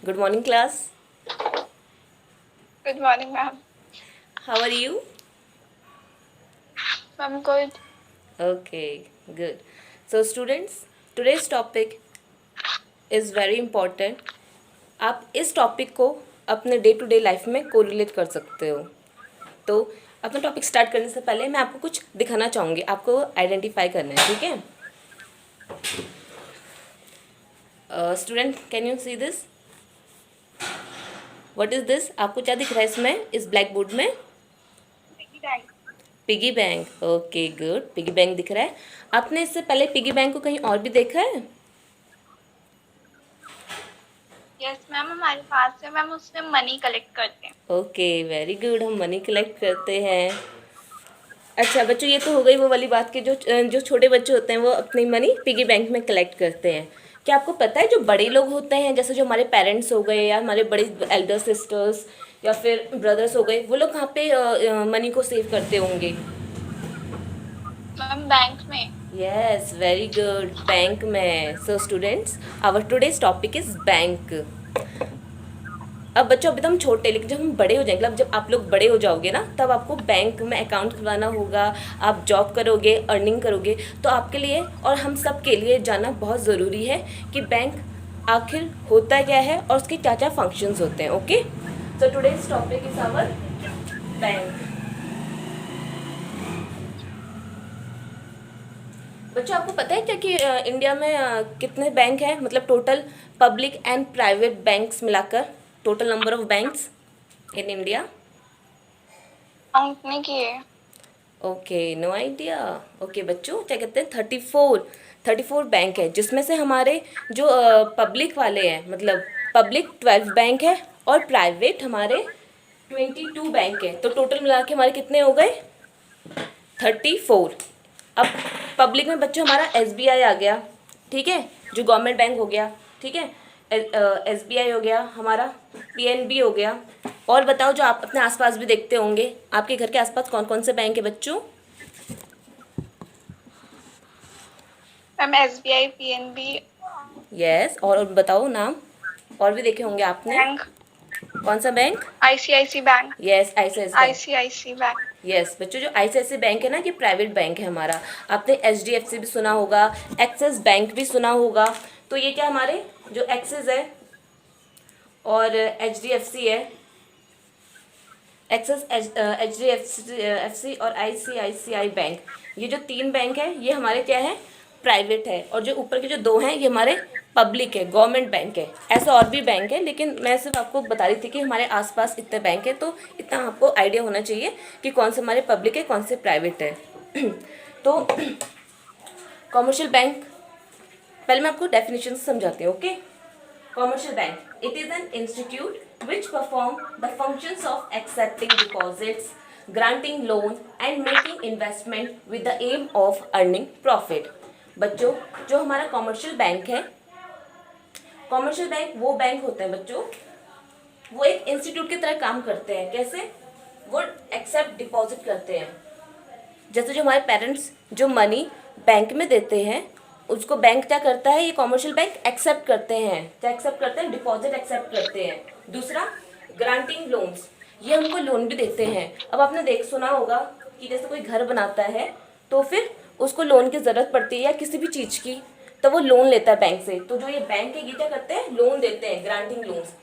Good morning, class. Good morning, ma'am. How are you? I'm good. Okay, good. So, students, today's topic is very important. आप इस topic को अपने day to day life में correlate कर सकते हो. तो अपना टॉपिक स्टार्ट करने से पहले मैं आपको कुछ दिखाना चाहूँगी. आपको आइडेंटिफाई करना है, ठीक है? Student, can you see this? What is this? आपको क्या दिख रहा है इसमें, इस ब्लैक बोर्ड में? Piggy bank. Okay, good. Piggy bank दिख रहा है. आपने इससे पहले पिगी बैंक को कहीं और भी देखा है? Yes, मैम हमारे पास है मैम उसमें मनी कलेक्ट करते हैं. Okay, very good. हम मनी कलेक्ट करते हैं. अच्छा बच्चों, ये तो हो गई वो वाली बात कि जो छोटे बच्चे होते हैं वो अपनी मनी पिगी बैंक में कलेक्ट करते हैं. क्या आपको पता है जो बड़े लोग होते हैं, जैसे जो हमारे पेरेंट्स हो गए या हमारे बड़े एल्डर सिस्टर्स या फिर ब्रदर्स हो गए, वो लोग कहाँ पे मनी को सेव करते होंगे? मैम बैंक में. Yes, very good. बैंक में. So students, our today's topic is bank. अब बच्चों, अभी तो हम छोटे, लेकिन जब हम बड़े हो जाएंगे, मतलब जब आप लोग बड़े हो जाओगे ना, तब आपको बैंक में अकाउंट खुलवाना होगा. आप जॉब करोगे, अर्निंग करोगे, तो आपके लिए और हम सब के लिए जानना बहुत ज़रूरी है कि बैंक आखिर होता क्या है और उसके क्या क्या फंक्शंस होते हैं. Okay, so today's topic is our bank. बच्चों, आपको पता है क्या कि इंडिया में कितने बैंक हैं, मतलब total public and private banks मिलाकर total number of banks in India? Count नहीं किए. Okay, no idea. ओके बच्चों, क्या कहते हैं, 34 बैंक है, जिसमें से हमारे जो पब्लिक वाले हैं, मतलब पब्लिक 12 बैंक है और प्राइवेट हमारे 22 बैंक है. तो टोटल मिला के हमारे कितने हो गए? 34. अब पब्लिक में बच्चों हमारा एसबीआई आ गया, ठीक है, जो गवर्नमेंट बैंक हो गया, ठीक है. एसबीआई हो गया हमारा, पीएनबी हो गया. और बताओ, जो आप अपने आसपास भी देखते होंगे, आपके घर के आसपास कौन कौन से बैंक है बच्चों? मैम एसबीआई, पीएनबी, यस, और बताओ नाम. और भी देखे होंगे आपने. बैंक, कौन सा bank? ICICI bank. Yes, ICICI bank. ICICI bank. Yes बच्चों, जो आईसीआईसी बैंक है ना, ये प्राइवेट बैंक है हमारा. आपने एचडीएफसी भी सुना होगा, एक्सिस बैंक भी सुना होगा. तो ये क्या, हमारे जो एक्सिस है और एचडीएफसी है, एक्सिस, एचडीएफसी और आईसीआईसीआई बैंक, ये जो 3 बैंक है ये हमारे क्या है, प्राइवेट है. और जो ऊपर के जो 2 हैं ये हमारे पब्लिक है, गवर्नमेंट बैंक है. ऐसा और भी बैंक है, लेकिन मैं सिर्फ आपको बता रही थी कि हमारे आसपास इतने बैंक है, तो इतना आपको आइडिया होना चाहिए कि कौन से हमारे पब्लिक है, कौन से प्राइवेट है. तो कॉमर्शियल बैंक, पहले मैं आपको डेफिनेशन समझाती हूँ. Okay, commercial bank, it is an institute which perform the functions of accepting deposits, granting loans and making investment with the aim of earning profit. बच्चों, जो हमारा कॉमर्शियल बैंक है, कॉमर्शियल बैंक वो बैंक होते हैं बच्चों, वो एक इंस्टीट्यूट की तरह काम करते हैं. कैसे? वो एक्सेप्ट डिपॉजिट करते हैं. जैसे जो हमारे पेरेंट्स जो मनी बैंक में देते हैं, उसको बैंक क्या करता है, ये कॉमर्शियल बैंक एक्सेप्ट करते हैं. क्या एक्सेप्ट करते हैं? डिपॉजिट एक्सेप्ट करते हैं. दूसरा, ग्रांटिंग लोन्स, ये हमको लोन भी देते हैं. अब आपने सुना होगा कि जैसे कोई घर बनाता है तो फिर उसको लोन की ज़रूरत पड़ती है या किसी भी चीज़ की, तो वो लोन लेता है बैंक से. तो जो ये बैंक है ये क्या करते हैं, लोन देते हैं, granting loans.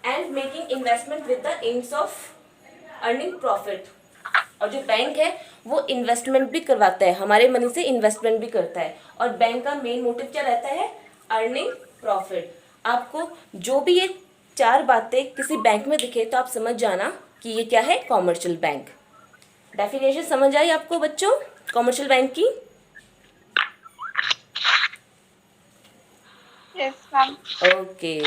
And making investment with the AIIMS of earning profit. और जो बैंक है वो इन्वेस्टमेंट भी करवाता है, हमारे मनी से इन्वेस्टमेंट भी करता है. और बैंक का मेन मोटिव क्या रहता है? Earning profit. आपको जो भी ये 4 बातें किसी बैंक में दिखे तो आप समझ जाना कि ये क्या है, कॉमर्शियल बैंक. डेफिनेशन समझ आई आपको बच्चों कॉमर्शियल बैंक की? Yes ma'am. ओके,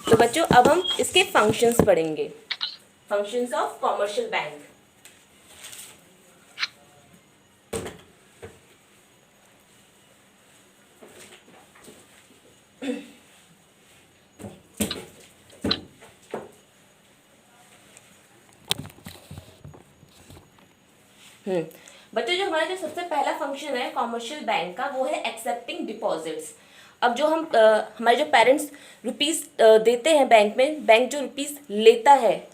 तो बच्चों अब हम इसके फंक्शंस पढ़ेंगे. Functions of commercial bank. बच्चों, जो हमारा जो सबसे पहला फंक्शन है कॉमर्शियल बैंक का, वो है एक्सेप्टिंग डिपॉजिट्स. अब जो हम हमारे जो पेरेंट्स रुपीस देते हैं बैंक में, बैंक जो रुपीस लेता है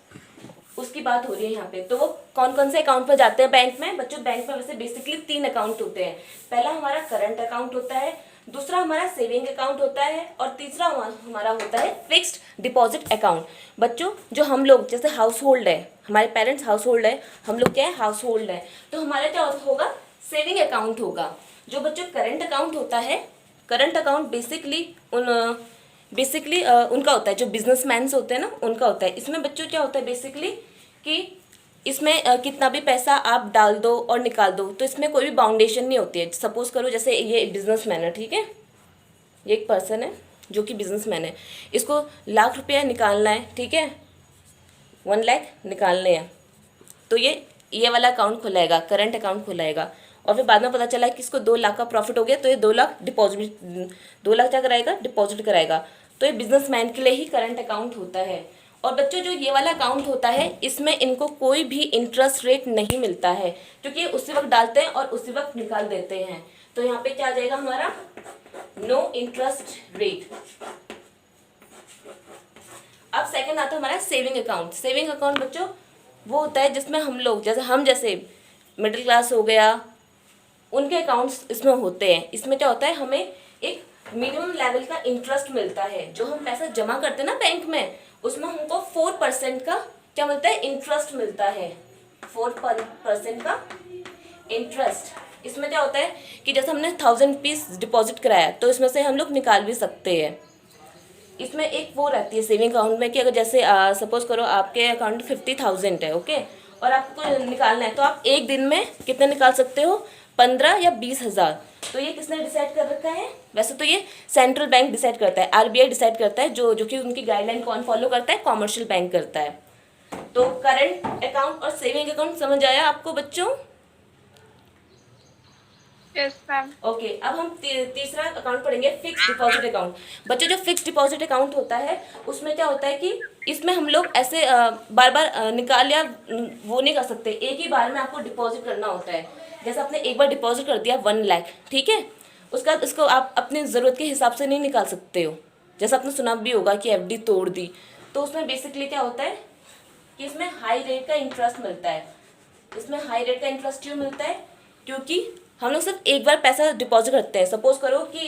उसकी बात हो रही है यहाँ पे। तो वो कौन कौन से अकाउंट पर जाते हैं बैंक में? बच्चों बैंक में वैसे बेसिकली 3 अकाउंट होते हैं। पहला हमारा करंट अकाउंट होता है, दूसरा हमारा सेविंग अकाउंट होता है और तीसरा हमारा होता है फिक्स्ड डिपॉजिट अकाउंट। बच्चों जो हम लोग जैसे हाउस होल्ड है, हमारे पेरेंट्स हाउस होल्ड है, हम लोग क्या है हाउस होल्ड है, तो हमारा क्या होगा सेविंग अकाउंट होगा। जो बच्चों करंट अकाउंट होता है, करंट अकाउंट बेसिकली उनका होता है, जो बिजनेसमैन होते हैं ना उनका होता है। इसमें बच्चों क्या होता है बेसिकली कि इसमें कितना भी पैसा आप डाल दो और निकाल दो, तो इसमें कोई भी बाउंडेशन नहीं होती है। सपोज करो जैसे ये बिजनेसमैन है, ठीक है, ये एक पर्सन है जो कि बिजनेसमैन है, इसको लाख रुपया निकालना है, ठीक है, 1 लाख निकालने हैं, तो ये वाला अकाउंट खुलाएगा, करंट अकाउंट खुलाएगा। और फिर बाद में पता चला कि इसको 2 लाख का प्रॉफिट हो गया, तो ये 2 लाख डिपॉजिट, 2 लाख क्या कराएगा, डिपॉजिट कराएगा। तो ये बिजनेसमैन के लिए ही करंट अकाउंट होता है। और बच्चों जो ये वाला अकाउंट होता है, इसमें इनको कोई भी इंटरेस्ट रेट नहीं मिलता है, क्योंकि ये उसी वक्त डालते हैं और उसी वक्त निकाल देते हैं। तो यहाँ पे क्या आ जाएगा हमारा, नो इंटरेस्ट रेट। अब सेकंड आता है हमारा सेविंग अकाउंट। सेविंग अकाउंट बच्चों वो होता है जिसमें हम लोग जैसे मिडिल क्लास हो गया, उनके अकाउंट्स इसमें होते हैं। इसमें क्या होता है, हमें एक मिनिमम लेवल का इंटरेस्ट मिलता है। जो हम पैसा जमा करते हैं ना बैंक में, उसमें हमको 4% का क्या मिलता है, इंटरेस्ट मिलता है, 4% का इंटरेस्ट। इसमें क्या होता है कि जैसे हमने 1000 रुपीज़ डिपॉजिट कराया, तो इसमें से हम लोग निकाल भी सकते हैं। इसमें एक वो रहती है सेविंग अकाउंट में कि अगर जैसे सपोज करो आपके अकाउंट में 50,000 है, ओके, और आपको निकालना है, तो आप एक दिन में कितने निकाल सकते हो, 15 या 20,000। तो ये किसने डिसाइड कर रखा है? वैसे तो ये सेंट्रल बैंक डिसाइड करता है, आरबीआई डिसाइड करता है, जो कि उनकी गाइडलाइन कौन फॉलो करता है, कॉमर्शियल बैंक करता है। तो करंट अकाउंट और सेविंग अकाउंट समझ आया आपको बच्चों? Yes ma'am. ओके, अब हम तीसरा अकाउंट पढ़ेंगे, फिक्स डिपॉजिट अकाउंट। बच्चों जो फिक्स डिपॉजिट अकाउंट होता है, उसमें क्या होता है कि इसमें हम लोग ऐसे बार बार निकाल या वो नहीं कर सकते, एक ही बार में आपको डिपॉजिट करना होता है। जैसे आपने एक बार डिपॉजिट कर दिया 1 लाख, ठीक है, उसका इसको आप अपनी ज़रूरत के हिसाब से नहीं निकाल सकते हो। जैसे आपने सुना भी होगा कि एफडी तोड़ दी, तो उसमें बेसिकली क्या होता है कि इसमें हाई रेट का इंटरेस्ट मिलता है। इसमें हाई रेट का इंटरेस्ट क्यों मिलता है? क्योंकि हम लोग सिर्फ एक बार पैसा डिपॉजिट करते हैं। सपोज करो कि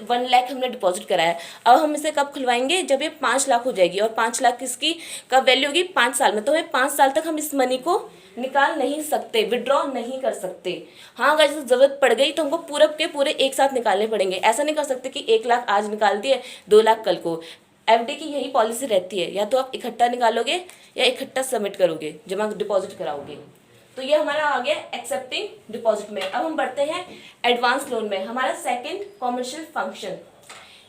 1 लाख हमने डिपॉजिट करा है, अब हम इसे कब खुलवाएंगे, जब ये 5 लाख हो जाएगी, और 5 लाख इसकी कब वैल्यू होगी, 5 साल में। तो हमें 5 साल तक हम इस मनी को निकाल नहीं सकते, विड्रॉ नहीं कर सकते। हाँ, अगर जैसे ज़रूरत पड़ गई तो हमको पूरे के पूरे एक साथ निकालने पड़ेंगे। ऐसा नहीं कर सकते कि 1 लाख आज निकाल दिए, 2 लाख कल को। एफडी की यही पॉलिसी रहती है, या तो आप इकट्ठा निकालोगे या इकट्ठा सबमिट करोगे, जमा डिपॉजिट कराओगे। तो ये हमारा आ गया एक्सेप्टिंग डिपॉजिट में। अब हम बढ़ते हैं एडवांस लोन में, हमारा सेकंड कॉमर्शियल फंक्शन।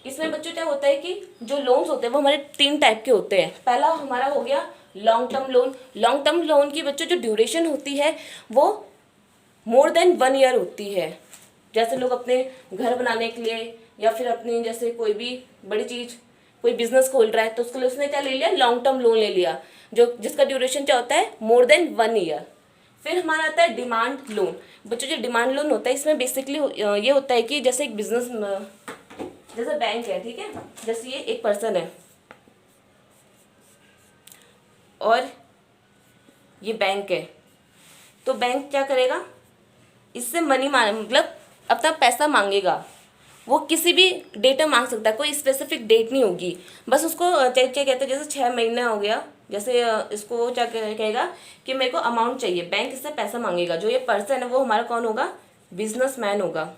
इसमें बच्चों क्या होता है कि जो लोन्स होते हैं वो हमारे 3 टाइप के होते हैं। पहला हमारा हो गया long term loan. Long term loan की बच्चों जो ड्यूरेशन होती है वो मोर देन 1 ईयर होती है। जैसे लोग अपने घर बनाने के लिए या फिर अपनी जैसे कोई भी बड़ी चीज़, कोई बिजनेस खोल रहा है, तो उसके लिए उसने क्या ले लिया, लॉन्ग टर्म लोन ले लिया, जो जिसका ड्यूरेशन क्या होता है, मोर देन 1 ईयर। फिर हमारा आता है डिमांड लोन। बच्चों जो डिमांड लोन होता है, इसमें बेसिकली ये होता है कि जैसे एक बिजनेस, जैसे बैंक है, ठीक है, जैसे ये एक पर्सन है और ये बैंक है, तो बैंक क्या करेगा, इससे मनी मतलब अपना पैसा मांगेगा। वो किसी भी डेट में मांग सकता है, कोई स्पेसिफिक डेट नहीं होगी। बस उसको क्या कहते हैं, जैसे 6 महीने हो गया, जैसे इसको क्या कहेगा कि मेरे को अमाउंट चाहिए, बैंक इससे पैसा मांगेगा। जो ये पर्सन है वो हमारा कौन होगा, बिजनेसमैन होगा।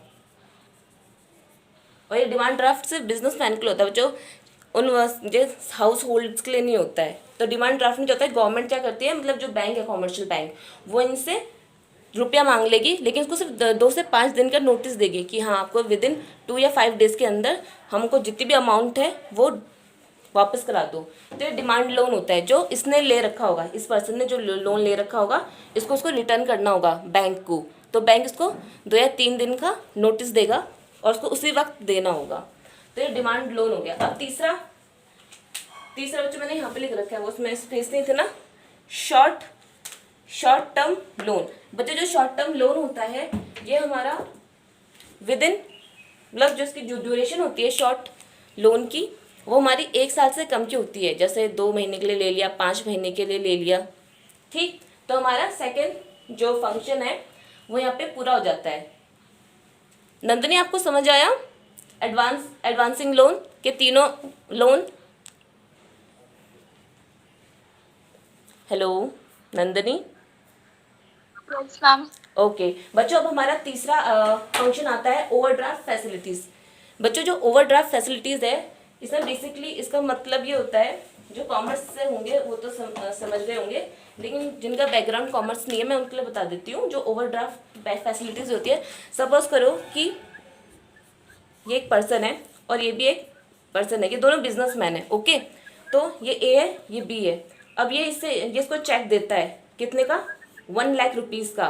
और ये डिमांड ड्राफ्ट सिर्फ बिजनेसमैन के लिए होता है, जो जो हाउस होल्ड्स के लिए नहीं होता है। तो डिमांड ड्राफ्ट में क्या होता है, गवर्नमेंट क्या करती है, मतलब जो बैंक है कॉमर्शियल बैंक, वो इनसे रुपया मांग लेगी, लेकिन उसको सिर्फ 2 से 5 दिन का नोटिस देगी कि हाँ आपको विदिन 2 या 5 डेज़ के अंदर हमको जितनी भी अमाउंट है वो वापस करा दो। तो ये डिमांड लोन होता है, जो इसने ले रखा होगा, इस पर्सन ने जो लोन ले रखा होगा, इसको उसको रिटर्न करना होगा बैंक को। तो बैंक इसको 2 या 3 दिन का नोटिस देगा और उसको उसी वक्त देना होगा। तो ये डिमांड लोन हो गया। अब तीसरा बच्चों मैंने यहाँ पे लिख रखा है, वो उसमें स्पेस नहीं थे ना, शॉर्ट टर्म लोन। बच्चों जो शॉर्ट टर्म लोन होता है, ये हमारा विदिन मतलब जो इसकी जो ड्यूरेशन होती है शॉर्ट लोन की, वो हमारी 1 साल से कम की होती है, जैसे 2 महीने के लिए ले लिया, 5 महीने के लिए ले लिया। ठीक, तो हमारा सेकेंड जो फंक्शन है वो यहाँ पे पूरा हो जाता है। नंदनी आपको समझ आया एडवांसिंग लोन के तीनों loan? Hello Nandini? Yes ma'am. Okay बच्चों, अब हमारा तीसरा फंक्शन आता है ओवरड्राफ्ट फैसिलिटीज़। बच्चों जो ओवरड्राफ्ट फैसिलिटीज़ है, इसमें बेसिकली इसका मतलब ये होता है, जो कॉमर्स से होंगे वो तो समझ रहे होंगे, लेकिन जिनका बैकग्राउंड कॉमर्स नहीं है मैं उनके लिए बता देती हूँ। जो ओवरड्राफ्ट फैसिलिटीज़ होती है, सपोज करो कि ये एक पर्सन है और ये भी एक पर्सन है, ये दोनों बिजनेसमैन है। ओके, तो ये ए है, ये बी है। अब ये इसको चेक देता है, कितने का? 1 लाख रुपीज़ का,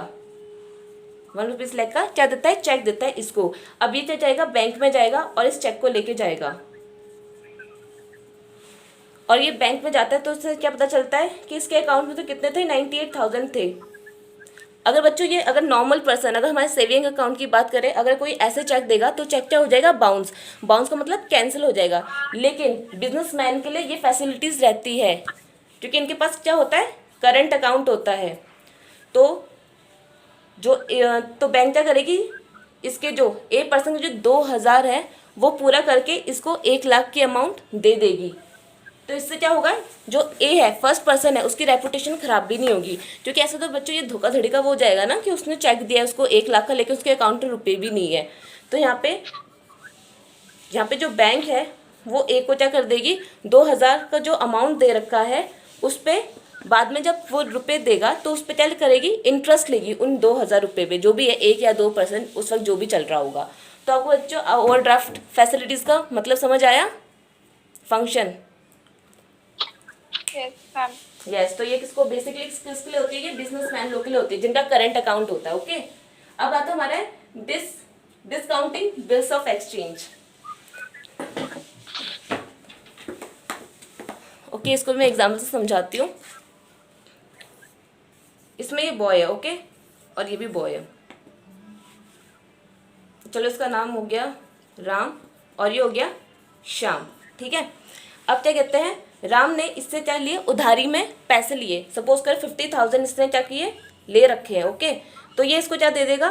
1 रुपीज़ का क्या देता है? चेक देता है इसको। अब ये क्या जाएगा? बैंक में जाएगा और इस चेक को लेके जाएगा, और ये बैंक में जाता है तो उससे क्या पता चलता है कि इसके अकाउंट में तो कितने थे? 98,000 थे। अगर बच्चों ये अगर नॉर्मल पर्सन, अगर हमारे सेविंग अकाउंट की बात करें, अगर कोई ऐसे चेक देगा तो चेक क्या हो जाएगा? बाउंस। बाउंस का मतलब कैंसिल हो जाएगा। लेकिन बिजनेसमैन के लिए ये फैसिलिटीज़ रहती है, क्योंकि इनके पास क्या होता है? करंट अकाउंट होता है। तो तो बैंक क्या करेगी? इसके जो ए पर्सन के जो 2,000 है वो पूरा करके इसको 1 लाख की अमाउंट दे देगी। तो इससे क्या होगा? जो ए है, फर्स्ट पर्सन है, उसकी रेपुटेशन खराब भी नहीं होगी, क्योंकि ऐसा तो बच्चों ये धोखाधड़ी का वो हो जाएगा ना कि उसने चेक दिया है उसको 1 लाख का, लेकिन उसके अकाउंट में रुपये भी नहीं है। तो यहाँ पे जो बैंक है वो ए को क्या कर देगी? 2,000 का जो अमाउंट दे रखा है उस पर बाद में जब वो रुपए देगा तो उस पर क्या करेगी? इंटरेस्ट लेगी उन 2,000 रुपये पे, जो भी है 1 या 2% उस वक्त जो भी चल रहा होगा। तो आपको बच्चों ओवरड्राफ्ट फैसिलिटीज़ का मतलब समझ आया? फंक्शन? Yes ma'am. यस, तो ये किसको बेसिकली किसके लिए होती है? ये बिजनेसमैन लोग के लिए होती है, जिनका करंट अकाउंट होता है। ओके, अब आता हमारा है discounting bills of exchange. Okay, इसको मैं एग्जाम्पल से समझाती हूँ। इसमें ये बॉय है, ओके, और ये भी बॉय है। चलो, इसका नाम हो गया राम और ये हो गया श्याम। ठीक है, अब क्या कहते हैं? राम ने इससे क्या लिए? उधारी में पैसे लिए। सपोज कर 50,000 इसने क्या किए? ले रखे हैं। ओके, तो ये इसको क्या दे देगा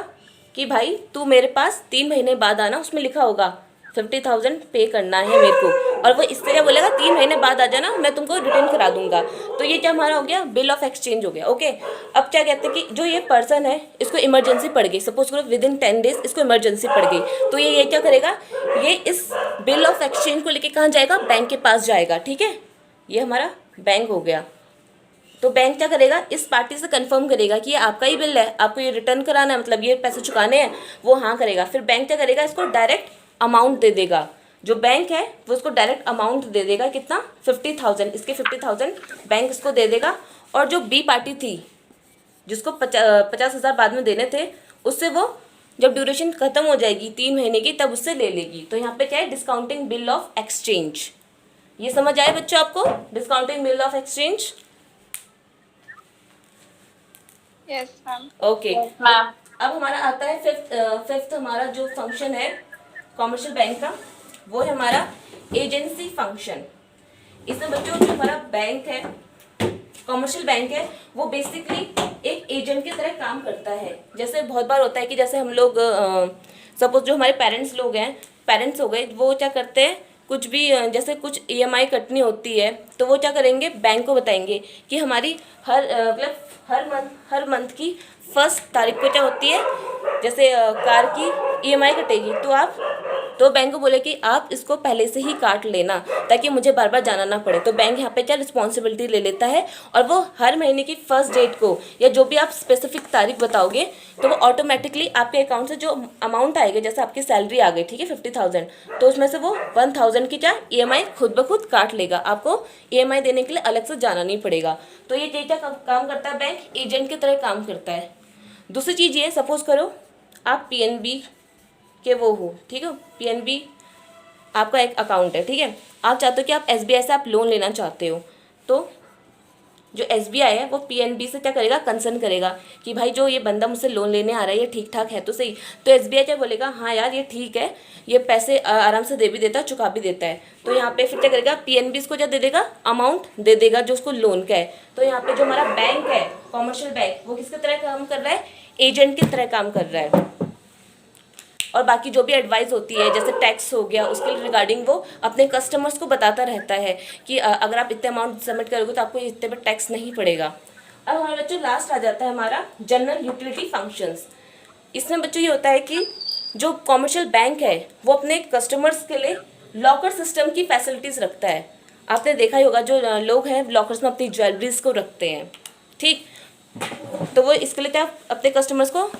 कि भाई तू मेरे पास 3 महीने बाद आना, उसमें लिखा होगा 50,000 पे करना है मेरे को, और वो इससे क्या बोलेगा? 3 महीने बाद आ जाना, मैं तुमको रिटर्न करा दूंगा। तो ये क्या हमारा हो गया? बिल ऑफ एक्सचेंज हो गया। ओके, अब क्या कहते हैं कि जो ये पर्सन है इसको इमरजेंसी पड़ गई, सपोज करो विदिन 10 डेज इसको इमरजेंसी पड़ गई, तो ये क्या करेगा? ये इस बिल ऑफ एक्सचेंज को लेके कहाँ जाएगा? बैंक के पास जाएगा। ठीक है, ये हमारा बैंक हो गया। तो बैंक क्या करेगा? इस पार्टी से कंफर्म करेगा कि ये आपका ही बिल है, आपको ये रिटर्न कराना है, मतलब ये पैसे चुकाने हैं, वो हाँ करेगा। फिर बैंक क्या करेगा? इसको डायरेक्ट अमाउंट दे देगा। जो बैंक है वो इसको डायरेक्ट अमाउंट दे देगा, कितना? 50,000। इसके 50,000 बैंक इसको दे देगा, और जो बी पार्टी थी जिसको 50,000 बाद में देने थे, उससे वो जब ड्यूरेशन खत्म हो जाएगी 3 महीने की, तब उससे ले लेगी। तो यहाँ पे क्या है? Discounting bill of exchange. ये समझ आए बच्चों आपको? Discounting bill of exchange. Yes ma'am. Okay, ma'am. अब हमारा आता है फिफ्थ हमारा जो फंक्शन है कॉमर्शियल बैंक का, वो है हमारा एजेंसी फंक्शन। इसमें बच्चों जो हमारा बैंक है, कॉमर्शियल बैंक है, वो बेसिकली एक एजेंट की तरह काम करता है। जैसे बहुत बार होता है कि जैसे हम लोग सपोज जो हमारे पेरेंट्स लोग हैं, पेरेंट्स हो गए, वो क्या करते हैं? कुछ भी जैसे कुछ ईएमआई कटनी होती है तो वो क्या करेंगे? बैंक को बताएंगे कि हमारी मतलब हर मंथ की फर्स्ट तारीख को क्या होती है, जैसे कार की ईएमआई कटेगी, तो बैंक को बोले कि आप इसको पहले से ही काट लेना ताकि मुझे बार बार जाना ना पड़े। तो बैंक यहाँ पे क्या रिस्पॉन्सिबिलिटी ले लेता है, और वो हर महीने की फर्स्ट डेट को या जो भी आप स्पेसिफिक तारीख बताओगे तो वो ऑटोमेटिकली आपके अकाउंट से जो अमाउंट आएगा, जैसे आपकी सैलरी आ गई, ठीक है 50,000, तो उसमें से वो 1,000 की क्या ईएमआई खुद ब खुद काट लेगा। आपको ईएमआई देने के लिए अलग से जाना नहीं पड़ेगा। तो ये क्या काम करता है? बैंक एजेंट की तरह काम करता है। दूसरी चीज़ ये, सपोज करो आप पीएनबी के वो हो, ठीक है, पीएनबी आपका एक अकाउंट है, ठीक है, आप चाहते हो कि आप एसबीआई से आप लोन लेना चाहते हो, तो जो एसबीआई है वो पीएनबी से क्या करेगा, कंसर्न करेगा कि भाई जो ये बंदा मुझसे लोन लेने आ रहा है ये ठीक ठाक है तो सही। तो एसबीआई क्या बोलेगा, हाँ यार ये ठीक है, ये पैसे आराम से दे भी देता है, चुका भी देता है। तो यहाँ पे फिर क्या करेगा, पीएनबी इसको क्या दे देगा, अमाउंट दे देगा जो उसको लोन का है। तो यहाँ पे जो हमारा बैंक है, कॉमर्शियल बैंक, वो किसकी तरह काम कर रहा है, एजेंट की तरह काम कर रहा है। और बाकी जो भी एडवाइस होती है जैसे टैक्स हो गया, उसके रिगार्डिंग वो अपने कस्टमर्स को बताता रहता है कि अगर आप इतने अमाउंट सबमिट करोगे तो आपको इतने पर टैक्स नहीं पड़ेगा। अब हमारे बच्चों लास्ट आ जाता है हमारा जनरल यूटिलिटी फंक्शंस। इसमें बच्चों ये होता है कि जो कॉमर्शियल बैंक है वो अपने कस्टमर्स के लिए लॉकर सिस्टम की फैसिलिटीज़ रखता है। आपने देखा ही होगा जो लोग हैं लॉकर्स में अपनी ज्वेलरीज को रखते हैं, ठीक, तो वो इसके लिए क्या अपने कस्टमर्स को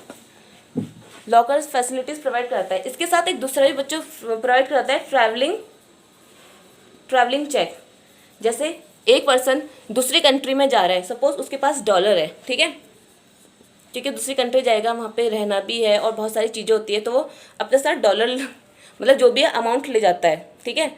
लॉकर्स फैसिलिटीज़ प्रोवाइड कराता है। इसके साथ एक दूसरा भी बच्चों प्रोवाइड कराता है ट्रैवलिंग चेक। जैसे एक पर्सन दूसरी कंट्री में जा रहा है, सपोज उसके पास डॉलर है, ठीक है, क्योंकि दूसरी कंट्री जाएगा वहाँ पे रहना भी है और बहुत सारी चीज़ें होती है, तो वो अपने साथ डॉलर मतलब जो भी है अमाउंट ले जाता है, ठीक है।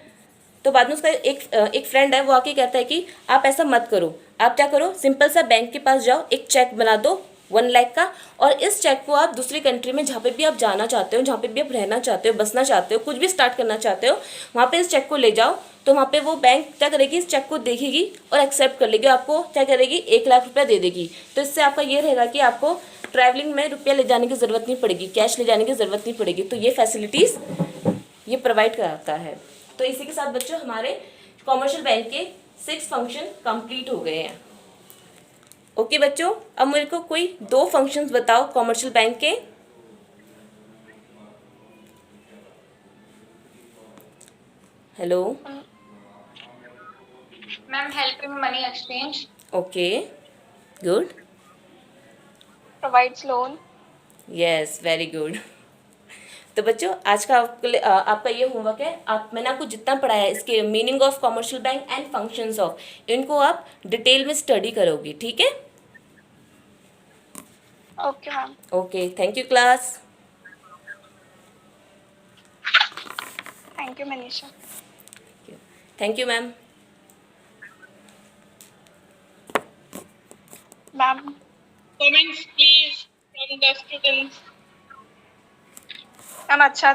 तो बाद में उसका एक फ्रेंड है, वो आके कहता है कि आप ऐसा मत करो, आप क्या करो, सिंपल सा बैंक के पास जाओ, एक चेक बना दो 1 लाख का, और इस चेक को आप दूसरी कंट्री में जहाँ पे भी आप जाना चाहते हो, जहाँ पे भी आप रहना चाहते हो, बसना चाहते हो, कुछ भी स्टार्ट करना चाहते हो, वहाँ पे इस चेक को ले जाओ। तो वहाँ पे वो बैंक क्या करेगी, इस चेक को देखेगी और एक्सेप्ट कर लेगी, आपको क्या करेगी, 1 लाख रुपया दे देगी। तो इससे आपका ये रहेगा कि आपको ट्रैवलिंग में रुपया ले जाने की ज़रूरत नहीं पड़ेगी, कैश ले जाने की ज़रूरत नहीं पड़ेगी। तो ये फैसिलिटीज़ ये प्रोवाइड कराता है। तो इसी के साथ बच्चों हमारे कॉमर्शियल बैंक के 6 फंक्शन कंप्लीट हो गए हैं। ओके बच्चों, अब मेरे को कोई 2 फंक्शंस बताओ कॉमर्शियल बैंक के। Hello ma'am helping money exchange, okay good, provides loan. Yes very good. तो बच्चों आज का आपका ये होमवर्क है, मैंने आपको जितना पढ़ाया है इसके meaning of commercial bank and functions of, इनको आप डिटेल में स्टडी करोगी, ठीक है। Okay ma'am. Okay thank you class. Thank you Manisha. Thank you ma'am. Ma'am comments please from the students। Ma'am अच्छा